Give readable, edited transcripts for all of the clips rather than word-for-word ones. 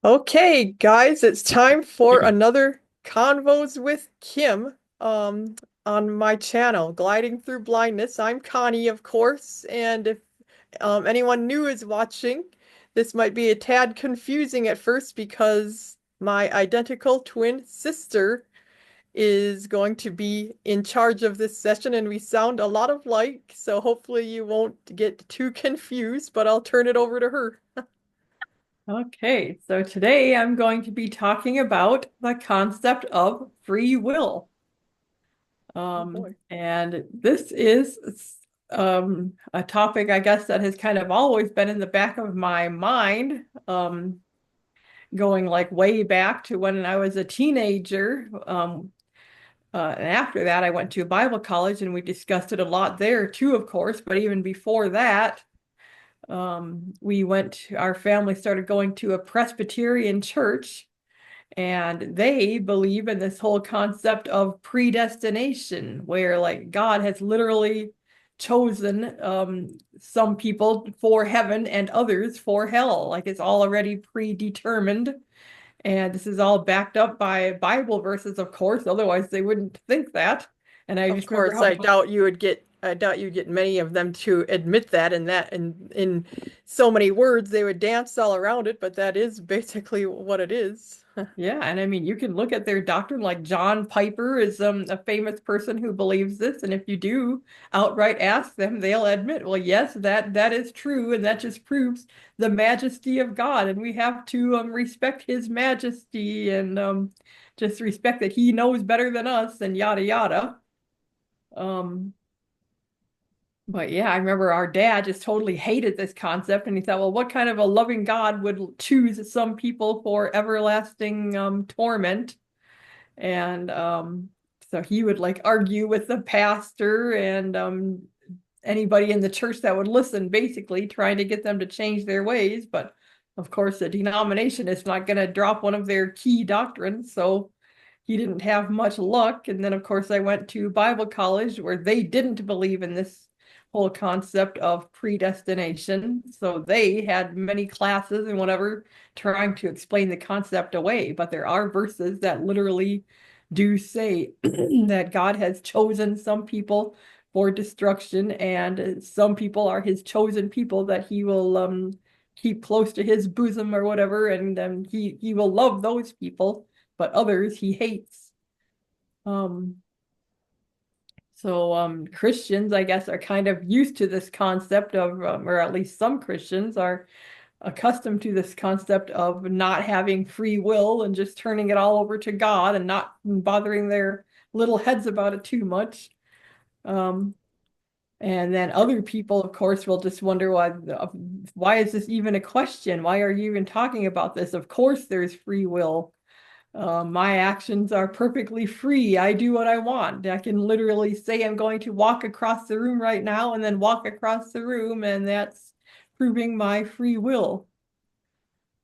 Okay, guys, it's time for another Convos with Kim on my channel, Gliding Through Blindness. I'm Connie, of course, and if anyone new is watching, this might be a tad confusing at first because my identical twin sister is going to be in charge of this session, and we sound a lot alike, so hopefully you won't get too confused, but I'll turn it over to her. Okay, so today I'm going to be talking about the concept of free will. Oh boy. And this is a topic, I guess, that has kind of always been in the back of my mind, going like way back to when I was a teenager. And after that, I went to Bible college and we discussed it a lot there too, of course. But even before that, our family started going to a Presbyterian church. And they believe in this whole concept of predestination, where like God has literally chosen some people for heaven and others for hell. Like it's already predetermined. And this is all backed up by Bible verses, of course. Otherwise, they wouldn't think that. And I Of just remember course, I doubt you'd get many of them to admit that in so many words they would dance all around it, but that is basically what it is. yeah, and I mean, you can look at their doctrine, like John Piper is a famous person who believes this, and if you do outright ask them, they'll admit, well, yes, that is true, and that just proves the majesty of God, and we have to respect His majesty and just respect that He knows better than us, and yada yada. Um, but yeah, I remember our dad just totally hated this concept, and he thought, well, what kind of a loving God would choose some people for everlasting torment? And so he would like argue with the pastor and anybody in the church that would listen, basically trying to get them to change their ways. But of course, the denomination is not going to drop one of their key doctrines. So he didn't have much luck. And then, of course, I went to Bible college where they didn't believe in this whole concept of predestination. So they had many classes and whatever trying to explain the concept away. But there are verses that literally do say that God has chosen some people for destruction, and some people are his chosen people that he will keep close to his bosom or whatever, and he will love those people, but others he hates. Um, so Christians, I guess, are kind of used to this concept of, or at least some Christians are accustomed to this concept of not having free will and just turning it all over to God and not bothering their little heads about it too much. Um, and then other people, of course, will just wonder why is this even a question? Why are you even talking about this? Of course, there's free will. My actions are perfectly free. I do what I want. I can literally say I'm going to walk across the room right now and then walk across the room, and that's proving my free will.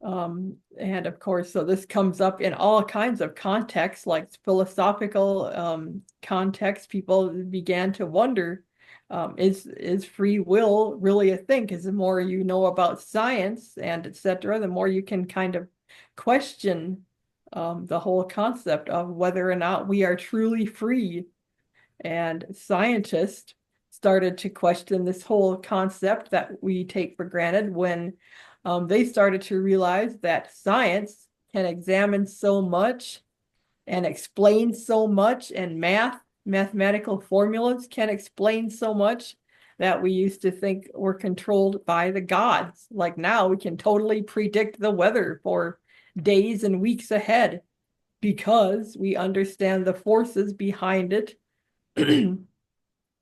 And of course, so this comes up in all kinds of contexts, like philosophical contexts. People began to wonder, is free will really a thing? Because the more you know about science and etc., the more you can kind of question the whole concept of whether or not we are truly free. And scientists started to question this whole concept that we take for granted when they started to realize that science can examine so much and explain so much, and mathematical formulas can explain so much that we used to think were controlled by the gods. Like now, we can totally predict the weather for days and weeks ahead because we understand the forces behind it. And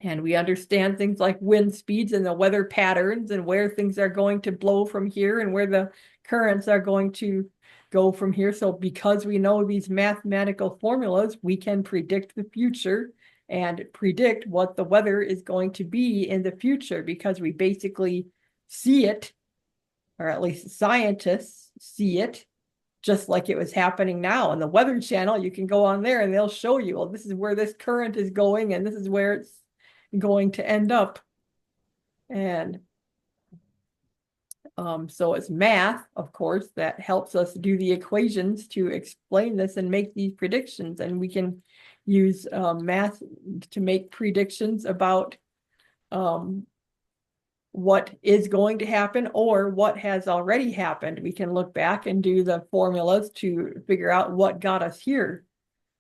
we understand things like wind speeds and the weather patterns and where things are going to blow from here and where the currents are going to go from here. So because we know these mathematical formulas, we can predict the future and predict what the weather is going to be in the future because we basically see it, or at least scientists see it just like it was happening now. On the Weather Channel, you can go on there and they'll show you, well, this is where this current is going and this is where it's going to end up. And So it's math, of course, that helps us do the equations to explain this and make these predictions. And we can use math to make predictions about um, what is going to happen or what has already happened. We can look back and do the formulas to figure out what got us here.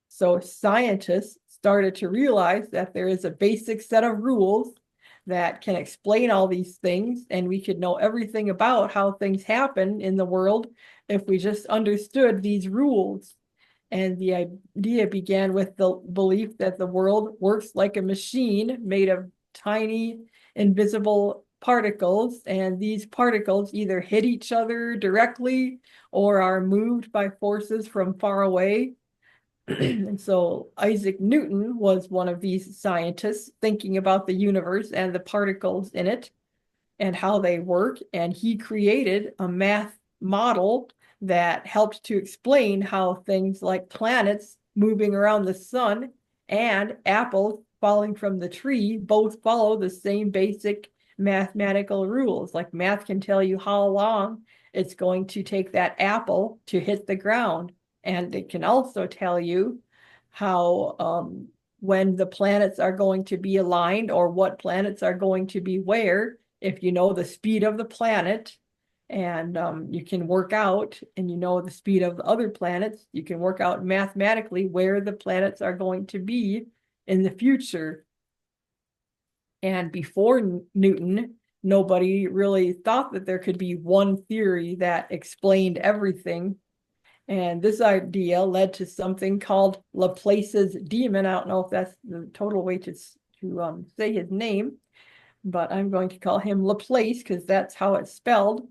So scientists started to realize that there is a basic set of rules that can explain all these things, and we could know everything about how things happen in the world if we just understood these rules. And the idea began with the belief that the world works like a machine made of tiny, invisible particles, and these particles either hit each other directly or are moved by forces from far away. And so Isaac Newton was one of these scientists thinking about the universe and the particles in it and how they work. And he created a math model that helped to explain how things like planets moving around the sun and apples falling from the tree both follow the same basic mathematical rules. Like math can tell you how long it's going to take that apple to hit the ground. And it can also tell you how when the planets are going to be aligned or what planets are going to be where, if you know the speed of the planet and you can work out and you know the speed of the other planets, you can work out mathematically where the planets are going to be in the future. And before Newton, nobody really thought that there could be one theory that explained everything. And this idea led to something called Laplace's demon. I don't know if that's the total way to say his name, but I'm going to call him Laplace because that's how it's spelled.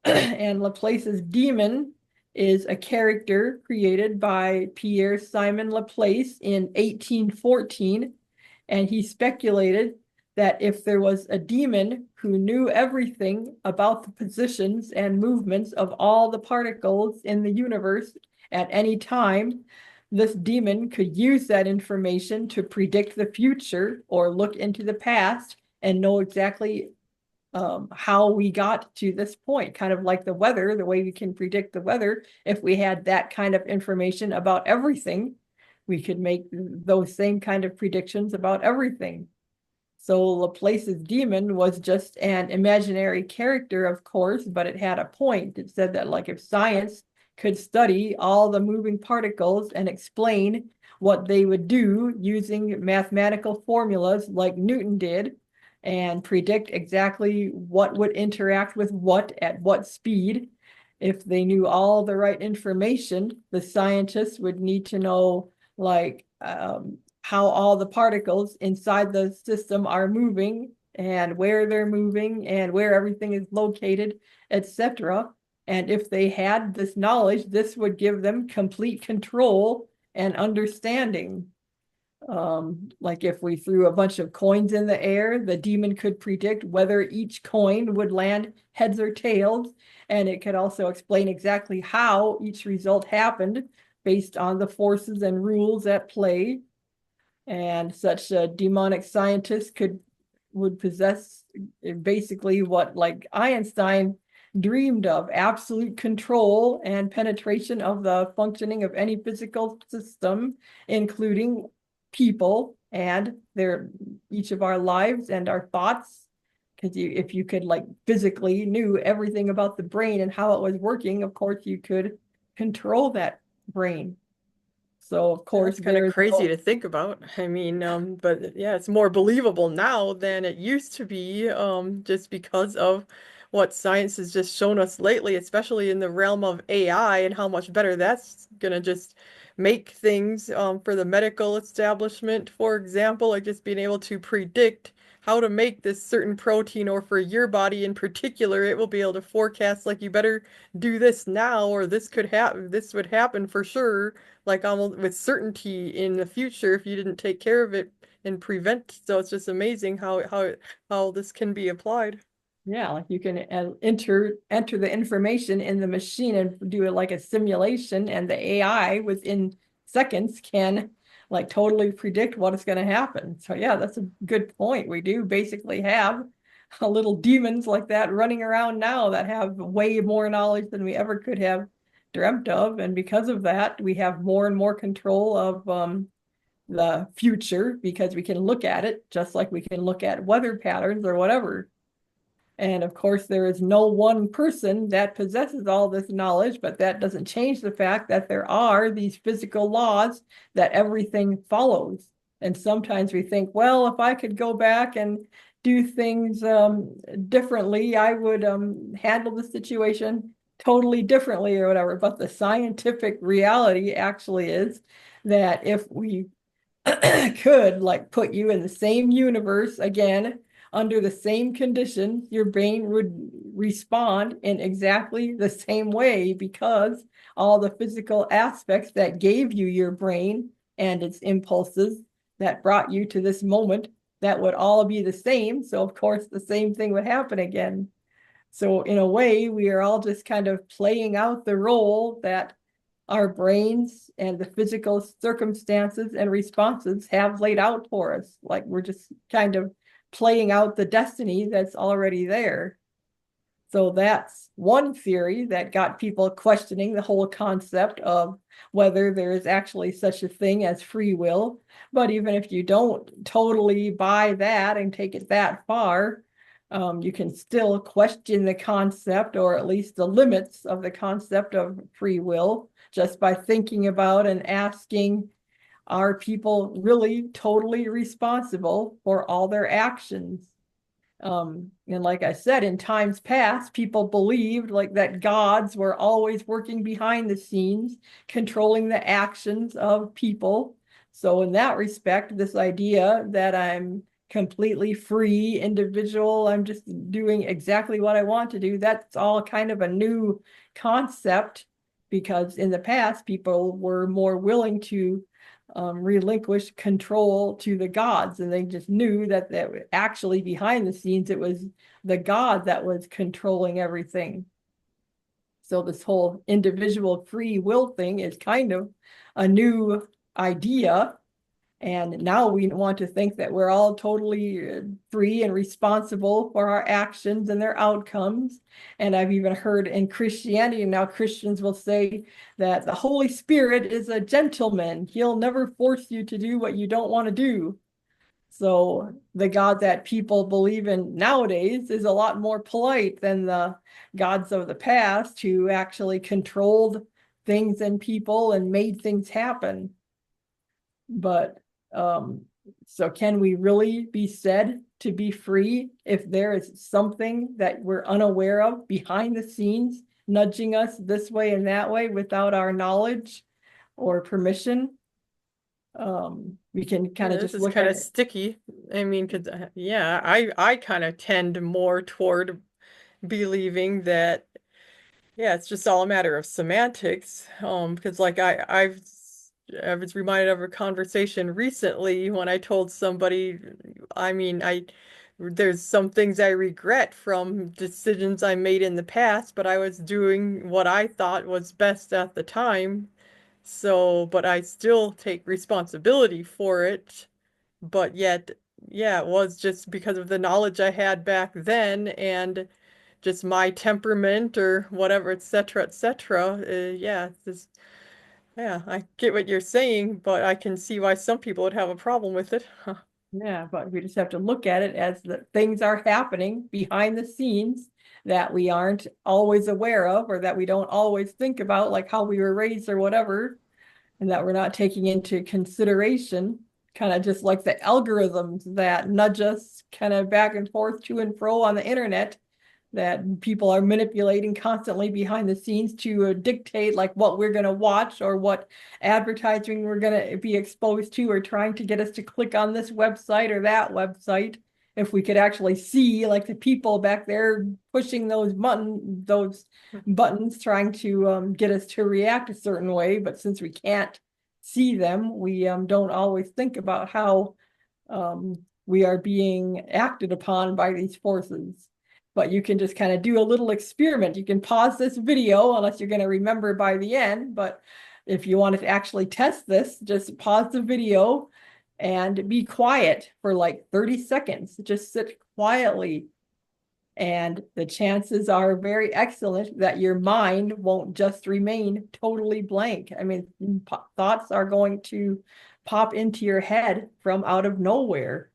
And Laplace's demon is a character created by Pierre Simon Laplace in 1814. And he speculated that if there was a demon who knew everything about the positions and movements of all the particles in the universe at any time, this demon could use that information to predict the future or look into the past and know exactly how we got to this point, kind of like the weather, the way we can predict the weather. If we had that kind of information about everything, we could make those same kind of predictions about everything. So Laplace's demon was just an imaginary character, of course, but it had a point. It said that, like, if science could study all the moving particles and explain what they would do using mathematical formulas like Newton did, and predict exactly what would interact with what at what speed, if they knew all the right information, the scientists would need to know, like, how all the particles inside the system are moving and where they're moving and where everything is located, etc. And if they had this knowledge, this would give them complete control and understanding. Like if we threw a bunch of coins in the air, the demon could predict whether each coin would land heads or tails, and it could also explain exactly how each result happened based on the forces and rules at play. And such demonic scientists would possess basically what, like, Einstein dreamed of: absolute control and penetration of the functioning of any physical system, including people and each of our lives and our thoughts. Because if you could, like, physically knew everything about the brain and how it was working, of course you could control that brain. So of course That's kind of there's crazy no, to think about. I mean, but yeah, it's more believable now than it used to be, just because of what science has just shown us lately, especially in the realm of AI and how much better that's gonna just make things, for the medical establishment, for example, like just being able to predict how to make this certain protein, or for your body in particular, it will be able to forecast, like, you better do this now, or this could happen, this would happen for sure, like almost with certainty in the future if you didn't take care of it and prevent. So it's just amazing how this can be applied. yeah, like you can enter the information in the machine and do it like a simulation, and the AI within seconds can, like, totally predict what is going to happen. So yeah, that's a good point. We do basically have little demons like that running around now that have way more knowledge than we ever could have dreamt of. And because of that, we have more and more control of the future because we can look at it just like we can look at weather patterns or whatever. And of course, there is no one person that possesses all this knowledge, but that doesn't change the fact that there are these physical laws that everything follows. And sometimes we think, well, if I could go back and do things differently, I would handle the situation totally differently or whatever. But the scientific reality actually is that if we could like put you in the same universe again under the same conditions, your brain would respond in exactly the same way because all the physical aspects that gave you your brain and its impulses that brought you to this moment, that would all be the same. So of course the same thing would happen again. So in a way, we are all just kind of playing out the role that our brains and the physical circumstances and responses have laid out for us. Like we're just kind of playing out the destiny that's already there. So that's one theory that got people questioning the whole concept of whether there is actually such a thing as free will. But even if you don't totally buy that and take it that far, you can still question the concept or at least the limits of the concept of free will just by thinking about and asking, are people really totally responsible for all their actions? And like I said, in times past, people believed like that gods were always working behind the scenes, controlling the actions of people. So in that respect, this idea that I'm completely free individual, I'm just doing exactly what I want to do, that's all kind of a new concept because in the past, people were more willing to relinquish control to the gods, and they just knew that actually behind the scenes it was the god that was controlling everything. So this whole individual free will thing is kind of a new idea. And now we want to think that we're all totally free and responsible for our actions and their outcomes. And I've even heard in Christianity, now Christians will say that the Holy Spirit is a gentleman. He'll never force you to do what you don't want to do. So the God that people believe in nowadays is a lot more polite than the gods of the past who actually controlled things and people and made things happen. But so can we really be said to be free if there is something that we're unaware of behind the scenes, nudging us this way and that way without our knowledge or permission? We can kind Yeah, of this just is look kind at of it. sticky. I mean, cause yeah, I kind of tend more toward believing that yeah, it's just all a matter of semantics. Because like I was reminded of a conversation recently when I told somebody, I mean, there's some things I regret from decisions I made in the past, but I was doing what I thought was best at the time. So, but I still take responsibility for it. But yet, yeah, it was just because of the knowledge I had back then and just my temperament or whatever, etc., etc. Yeah, yeah, I get what you're saying, but I can see why some people would have a problem with it. Yeah, but we just have to look at it as the things are happening behind the scenes that we aren't always aware of or that we don't always think about, like how we were raised or whatever, and that we're not taking into consideration, kind of just like the algorithms that nudge us kind of back and forth to and fro on the internet that people are manipulating constantly behind the scenes to dictate like what we're going to watch or what advertising we're going to be exposed to or trying to get us to click on this website or that website. If we could actually see like the people back there pushing those buttons trying to get us to react a certain way, but since we can't see them, we don't always think about how we are being acted upon by these forces. But you can just kind of do a little experiment. You can pause this video unless you're going to remember by the end. But if you wanted to actually test this, just pause the video and be quiet for like 30 seconds. Just sit quietly And the chances are very excellent that your mind won't just remain totally blank. I mean, thoughts are going to pop into your head from out of nowhere.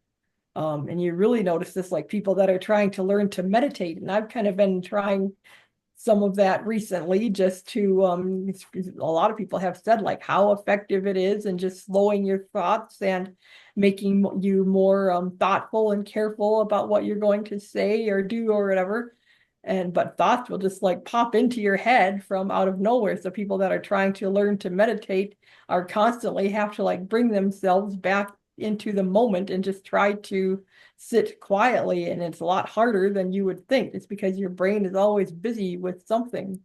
And you really notice this like people that are trying to learn to meditate. And I've kind of been trying some of that recently just to a lot of people have said like how effective it is and just slowing your thoughts and making you more thoughtful and careful about what you're going to say or do or whatever. And but thoughts will just like pop into your head from out of nowhere. So people that are trying to learn to meditate are constantly have to like bring themselves back into the moment and just try to sit quietly, and it's a lot harder than you would think. It's because your brain is always busy with something.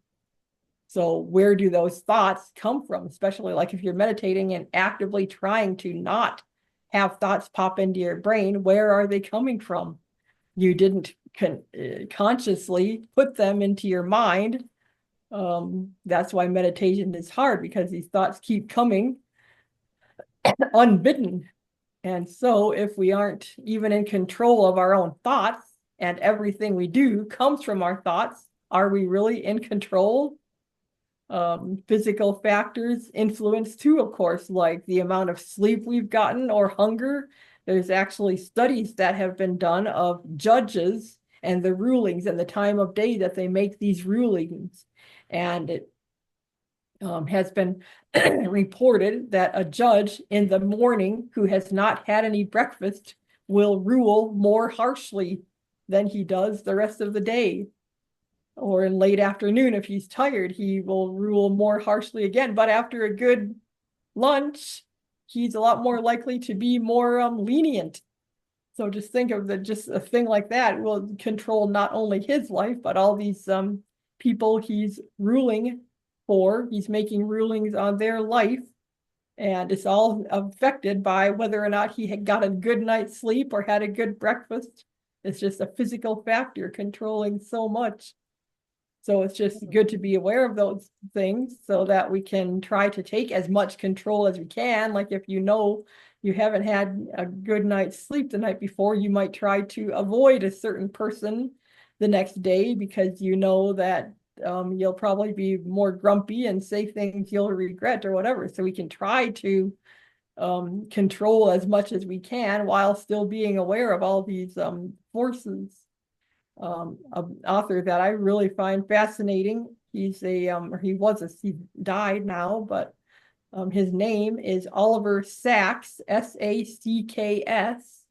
So where do those thoughts come from? Especially like if you're meditating and actively trying to not have thoughts pop into your brain, where are they coming from? You didn't consciously put them into your mind. That's why meditation is hard, because these thoughts keep coming unbidden. And so, if we aren't even in control of our own thoughts and everything we do comes from our thoughts, are we really in control? Physical factors influence too, of course, like the amount of sleep we've gotten or hunger. There's actually studies that have been done of judges and the rulings and the time of day that they make these rulings. And it has been reported that a judge in the morning who has not had any breakfast will rule more harshly than he does the rest of the day. Or in late afternoon, if he's tired, he will rule more harshly again. But after a good lunch, he's a lot more likely to be more lenient. So just think of just a thing like that will control not only his life, but all these people he's ruling for. He's making rulings on their life, and it's all affected by whether or not he had got a good night's sleep or had a good breakfast. It's just a physical factor controlling so much. So it's just good to be aware of those things so that we can try to take as much control as we can. Like if you know you haven't had a good night's sleep the night before, you might try to avoid a certain person the next day because you know that you'll probably be more grumpy and say things you'll regret or whatever. So we can try to control as much as we can while still being aware of all these forces. An author that I really find fascinating. He's he died now, but his name is Oliver Sacks, Sacks,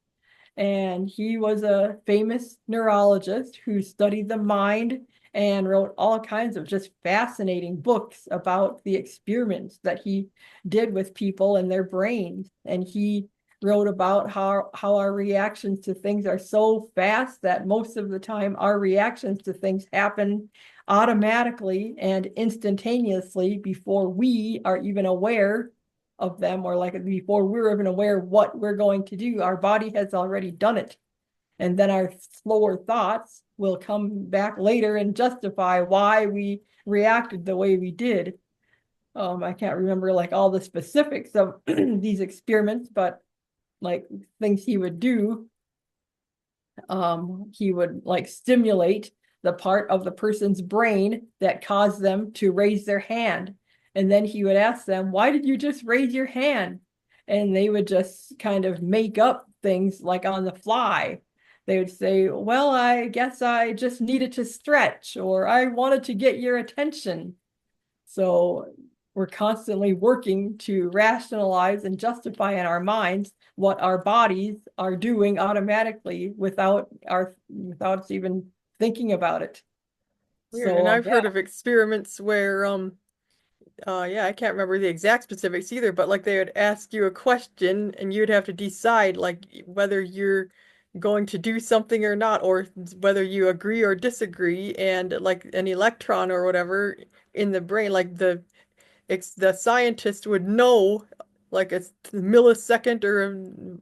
and he was a famous neurologist who studied the mind and wrote all kinds of just fascinating books about the experiments that he did with people and their brains. And he wrote about how our reactions to things are so fast that most of the time our reactions to things happen automatically and instantaneously before we are even aware of them, or like before we're even aware what we're going to do, our body has already done it. And then our slower thoughts will come back later and justify why we reacted the way we did. I can't remember like all the specifics of these experiments, but like things he would do, he would like stimulate the part of the person's brain that caused them to raise their hand. And then he would ask them, why did you just raise your hand? And they would just kind of make up things like on the fly. They would say, well, I guess I just needed to stretch, or I wanted to get your attention. So we're constantly working to rationalize and justify in our minds what our bodies are doing automatically without us even thinking about it. Weird. So And I've yeah, heard of experiments where yeah, I can't remember the exact specifics either, but like they would ask you a question and you'd have to decide like whether you're going to do something or not, or whether you agree or disagree, and like an electron or whatever in the brain, like the scientist would know like a millisecond or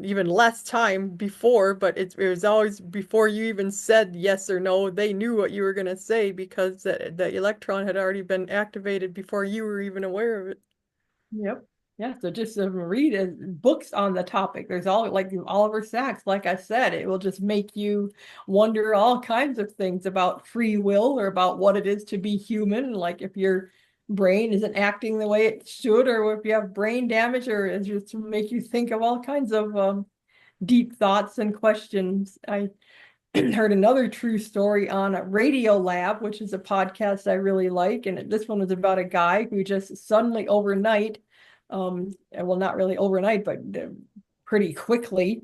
even less time before, but it was always before you even said yes or no, they knew what you were going to say because the electron had already been activated before you were even aware of it. yep. Yeah, so just read books on the topic. There's all like Oliver Sacks, like I said, it will just make you wonder all kinds of things about free will or about what it is to be human. Like if your brain isn't acting the way it should, or if you have brain damage, or it just make you think of all kinds of deep thoughts and questions. I heard another true story on Radio Lab, which is a podcast I really like. And this one was about a guy who just suddenly overnight, well, not really overnight, but pretty quickly,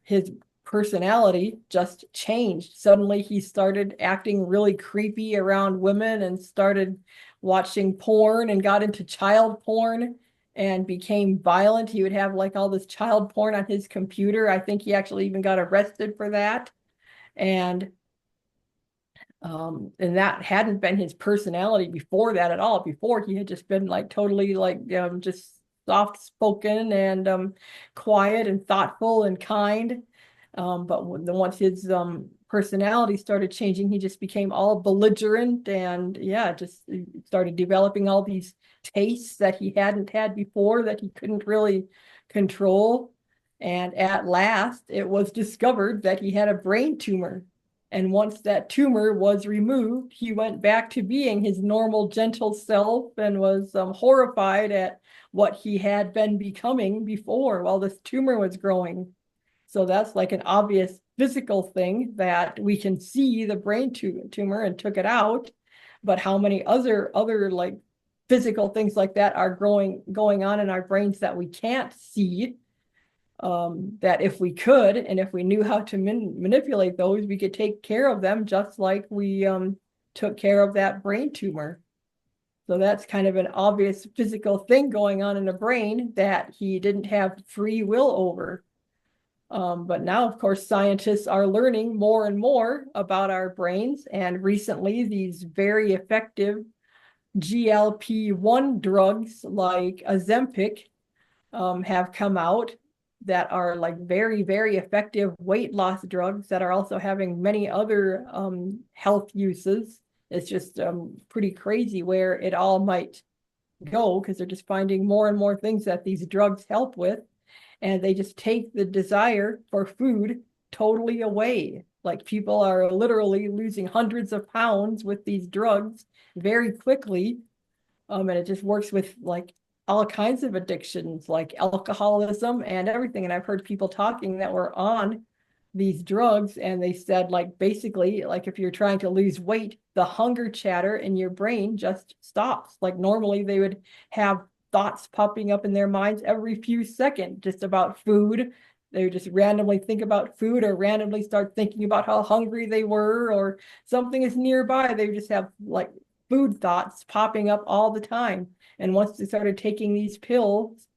his personality just changed. Suddenly he started acting really creepy around women and started watching porn and got into child porn and became violent. He would have like all this child porn on his computer. I think he actually even got arrested for that. And and that hadn't been his personality before that at all. Before he had just been like totally like just soft spoken and quiet and thoughtful and kind. But once his personality started changing, he just became all belligerent and yeah, just started developing all these tastes that he hadn't had before that he couldn't really control. And at last, it was discovered that he had a brain tumor. And once that tumor was removed, he went back to being his normal, gentle self and was horrified at what he had been becoming before while this tumor was growing. So that's like an obvious physical thing that we can see the brain tumor and took it out. But how many other like physical things like that are going on in our brains that we can't see? That if we could, and if we knew how to manipulate those, we could take care of them just like we took care of that brain tumor. So that's kind of an obvious physical thing going on in the brain that he didn't have free will over. But now, of course, scientists are learning more and more about our brains. And recently, these very effective GLP-1 drugs like Ozempic have come out that are like very, very effective weight loss drugs that are also having many other health uses. It's just pretty crazy where it all might go because they're just finding more and more things that these drugs help with. And they just take the desire for food totally away. Like people are literally losing hundreds of pounds with these drugs very quickly. And it just works with like all kinds of addictions like alcoholism and everything. And I've heard people talking that were on these drugs and they said like basically like if you're trying to lose weight, the hunger chatter in your brain just stops. Like normally they would have thoughts popping up in their minds every few seconds just about food. They would just randomly think about food or randomly start thinking about how hungry they were or something is nearby. They just have like food thoughts popping up all the time. And once they started taking these pills,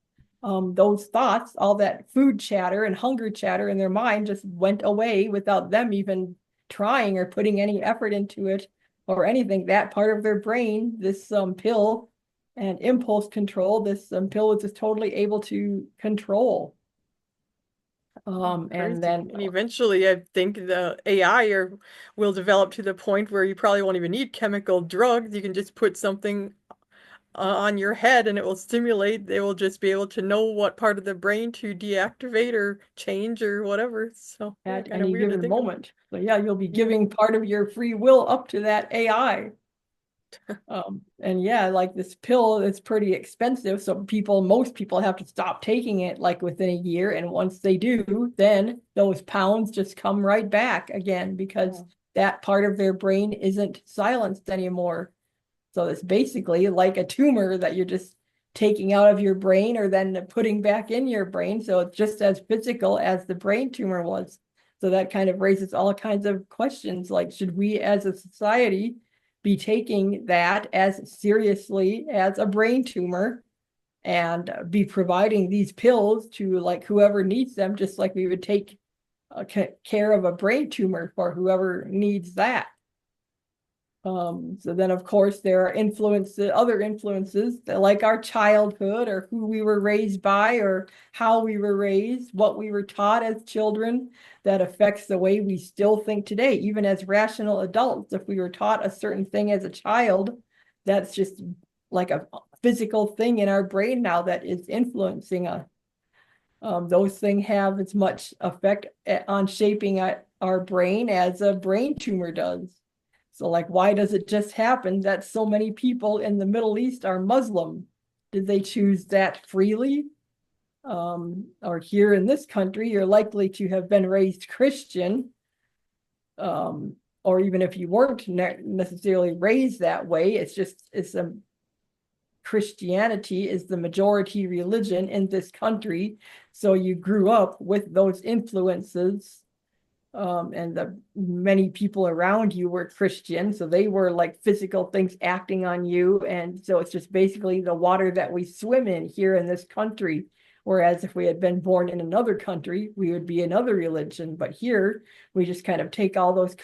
those thoughts, all that food chatter and hunger chatter in their mind just went away without them even trying or putting any effort into it or anything. That part of their brain, this pill and impulse control, this pill was just totally able to control. And Crazy. then And eventually, I think the AI will develop to the point where you probably won't even need chemical drugs. You can just put something on your head and it will stimulate. They will just be able to know what part of the brain to deactivate or change or whatever. So, yeah, at kind of any weird to given think about. moment. So yeah, you'll be Yeah. giving part of your free will up to that AI. And yeah, like this pill is pretty expensive. So most people have to stop taking it like within a year. And once they do, then those pounds just come right back again because Oh, that part of their brain isn't silenced anymore. So it's basically like a tumor that you're just taking out of your brain or then putting back in your brain. So it's just as physical as the brain tumor was. So that kind of raises all kinds of questions like, should we as a society be taking that as seriously as a brain tumor and be providing these pills to like whoever needs them, just like we would take care of a brain tumor for whoever needs that? So then, of course, there are other influences that, like our childhood or who we were raised by or how we were raised, what we were taught as children that affects the way we still think today, even as rational adults. If we were taught a certain thing as a child, that's just like a physical thing in our brain now that is influencing us. Those things have as much effect on shaping our brain as a brain tumor does. So like, why does it just happen that so many people in the Middle East are Muslim? Did they choose that freely? Or here in this country, you're likely to have been raised Christian. Or even if you weren't necessarily raised that way, it's a Christianity is the majority religion in this country. So you grew up with those influences, and the many people around you were Christian. So they were like physical things acting on you. And so it's just basically the water that we swim in here in this country. Whereas if we had been born in another country, we would be another religion. But here, we just kind of take all those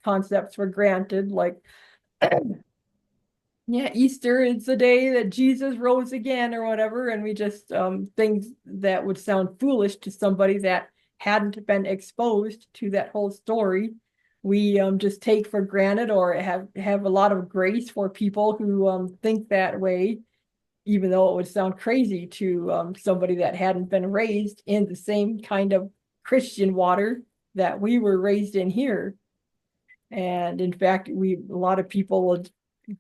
concepts for granted, like yeah, Easter is the day that Jesus rose again or whatever. And we just, things that would sound foolish to somebody that hadn't been exposed to that whole story, we just take for granted or have a lot of grace for people who think that way, even though it would sound crazy to somebody that hadn't been raised in the same kind of Christian water that we were raised in here. And in fact, a lot of people will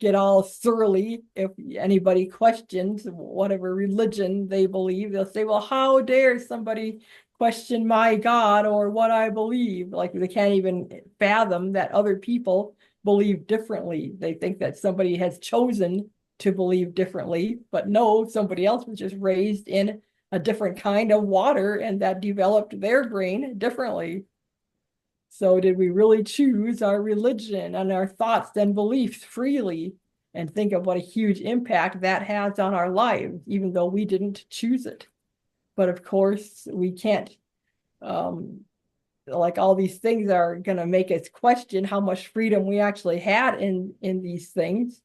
get all surly if anybody questions whatever religion they believe. They'll say, well, how dare somebody question my God or what I believe? Like they can't even fathom that other people believe differently. They think that somebody has chosen to believe differently, but no, somebody else was just raised in a different kind of water and that developed their brain differently. So did we really choose our religion and our thoughts and beliefs freely? And think of what a huge impact that has on our lives, even though we didn't choose it. But of course, we can't, like all these things are going to make us question how much freedom we actually had in these things.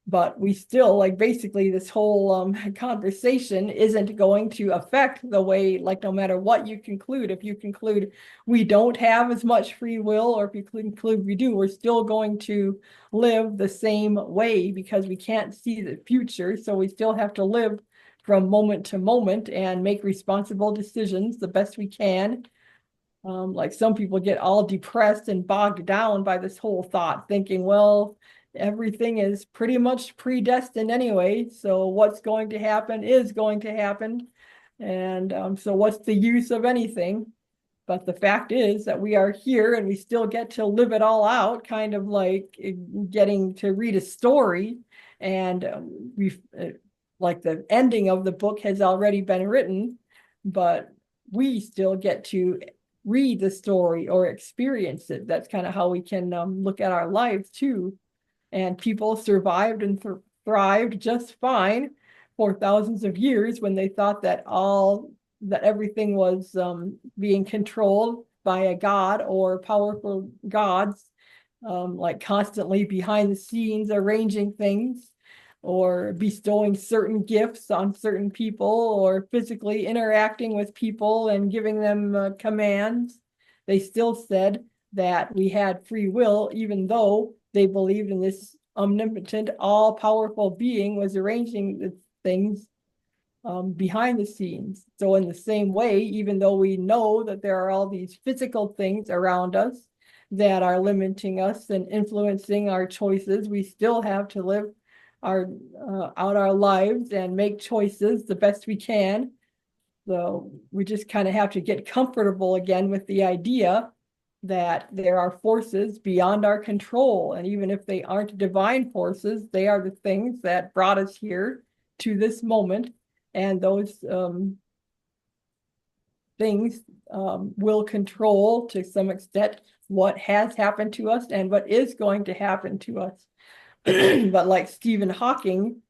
But we still, like, basically this whole conversation isn't going to affect the way, like, no matter what you conclude, if you conclude we don't have as much free will, or if you conclude we do, we're still going to live the same way because we can't see the future. So we still have to live from moment to moment and make responsible decisions the best we can. Like some people get all depressed and bogged down by this whole thought, thinking, well, everything is pretty much predestined anyway. So what's going to happen is going to happen. And so what's the use of anything? But the fact is that we are here and we still get to live it all out, kind of like getting to read a story. And we've like the ending of the book has already been written, but we still get to read the story or experience it. That's kind of how we can look at our lives too. And people survived and thrived just fine for thousands of years when they thought that everything was being controlled by a god or powerful gods, like constantly behind the scenes arranging things or bestowing certain gifts on certain people or physically interacting with people and giving them commands. They still said that we had free will, even though they believed in this omnipotent, all-powerful being was arranging the things behind the scenes. So in the same way, even though we know that there are all these physical things around us that are limiting us and influencing our choices, we still have to live out our lives and make choices the best we can. So we just kind of have to get comfortable again with the idea that there are forces beyond our control. And even if they aren't divine forces, they are the things that brought us here to this moment. And those things will control to some extent what has happened to us and what is going to happen to us. But like Stephen Hawking,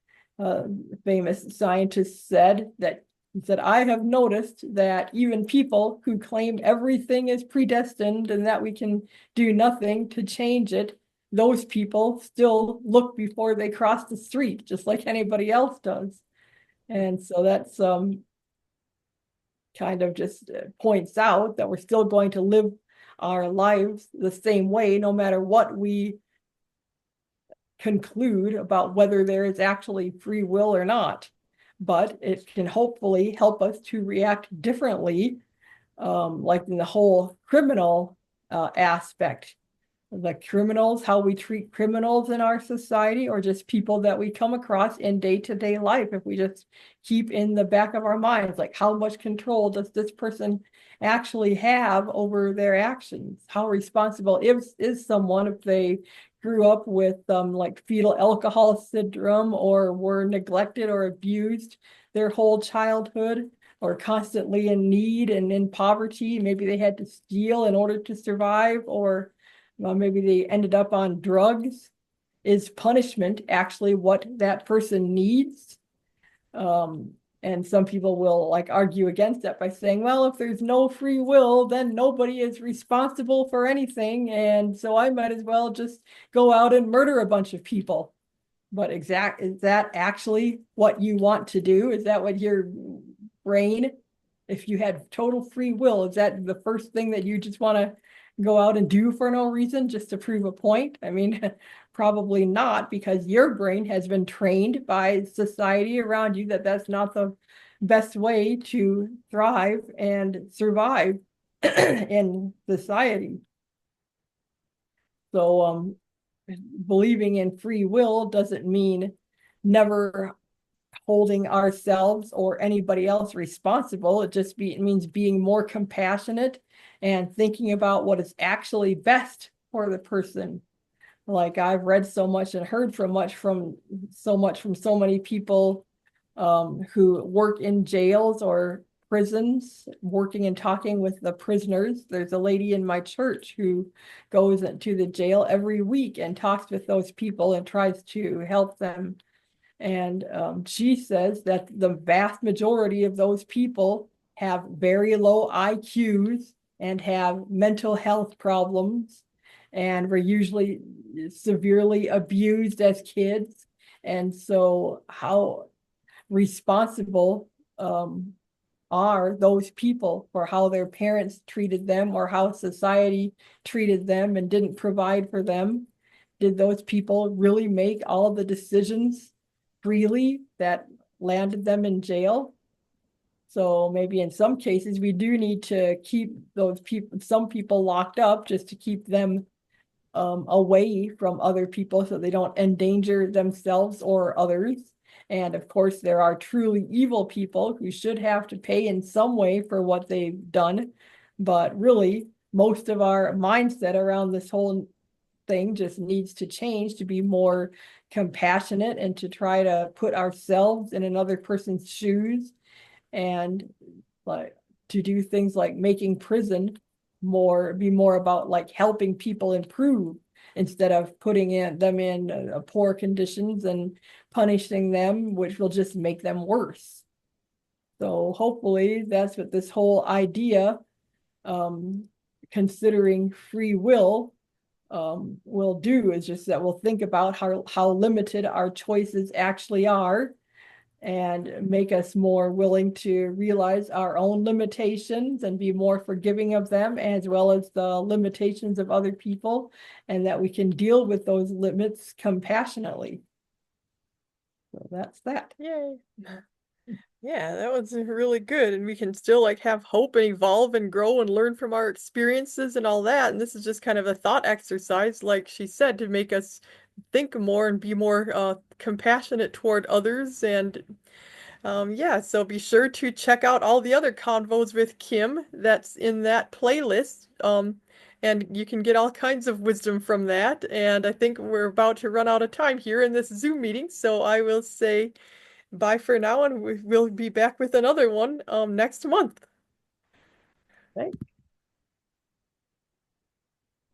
famous scientist, said that he said, I have noticed that even people who claim everything is predestined and that we can do nothing to change it, those people still look before they cross the street, just like anybody else does. And so that's kind of just points out that we're still going to live our lives the same way, no matter what we conclude about whether there is actually free will or not. But it can hopefully help us to react differently, like in the whole criminal aspect, the criminals, how we treat criminals in our society, or just people that we come across in day-to-day life. If we just keep in the back of our minds, like how much control does this person actually have over their actions? How responsible is someone if they grew up with like fetal alcohol syndrome, or were neglected or abused their whole childhood, or constantly in need and in poverty? Maybe they had to steal in order to survive, or maybe they ended up on drugs. Is punishment actually what that person needs? Um, and some people will like argue against that by saying, well, if there's no free will, then nobody is responsible for anything. And so I might as well just go out and murder a bunch of people. But is that actually what you want to do? Is that what your brain, if you had total free will, is that the first thing that you just want to go out and do for no reason, just to prove a point? I mean, probably not, because your brain has been trained by society around you that that's not the best way to thrive and survive in society. So believing in free will doesn't mean never holding ourselves or anybody else responsible. It means being more compassionate and thinking about what is actually best for the person. Like I've read so much and heard so much from so many people who work in jails or prisons, working and talking with the prisoners. There's a lady in my church who goes to the jail every week and talks with those people and tries to help them. And she says that the vast majority of those people have very low IQs and have mental health problems, and were usually severely abused as kids. And so, how responsible are those people for how their parents treated them, or how society treated them and didn't provide for them? Did those people really make all of the decisions freely that landed them in jail? So maybe in some cases we do need to keep some people locked up, just to keep them away from other people so they don't endanger themselves or others. And of course, there are truly evil people who should have to pay in some way for what they've done. But really, most of our mindset around this whole thing just needs to change to be more compassionate and to try to put ourselves in another person's shoes, and like to do things like making prison be more about like helping people improve, instead of putting them in poor conditions and punishing them, which will just make them worse. So hopefully that's what this whole idea, um, considering free will do, is just that we'll think about how limited our choices actually are, and make us more willing to realize our own limitations and be more forgiving of them, as well as the limitations of other people, and that we can deal with those limits compassionately. So that's that. Yay. Yeah, that was really good. And we can still like have hope and evolve and grow and learn from our experiences and all that. And this is just kind of a thought exercise, like she said, to make us think more and be more compassionate toward others. And yeah, so be sure to check out all the other Convos with Kim that's in that playlist. And you can get all kinds of wisdom from that. And I think we're about to run out of time here in this Zoom meeting. So I will say bye for now, and we'll be back with another one next month. Thanks.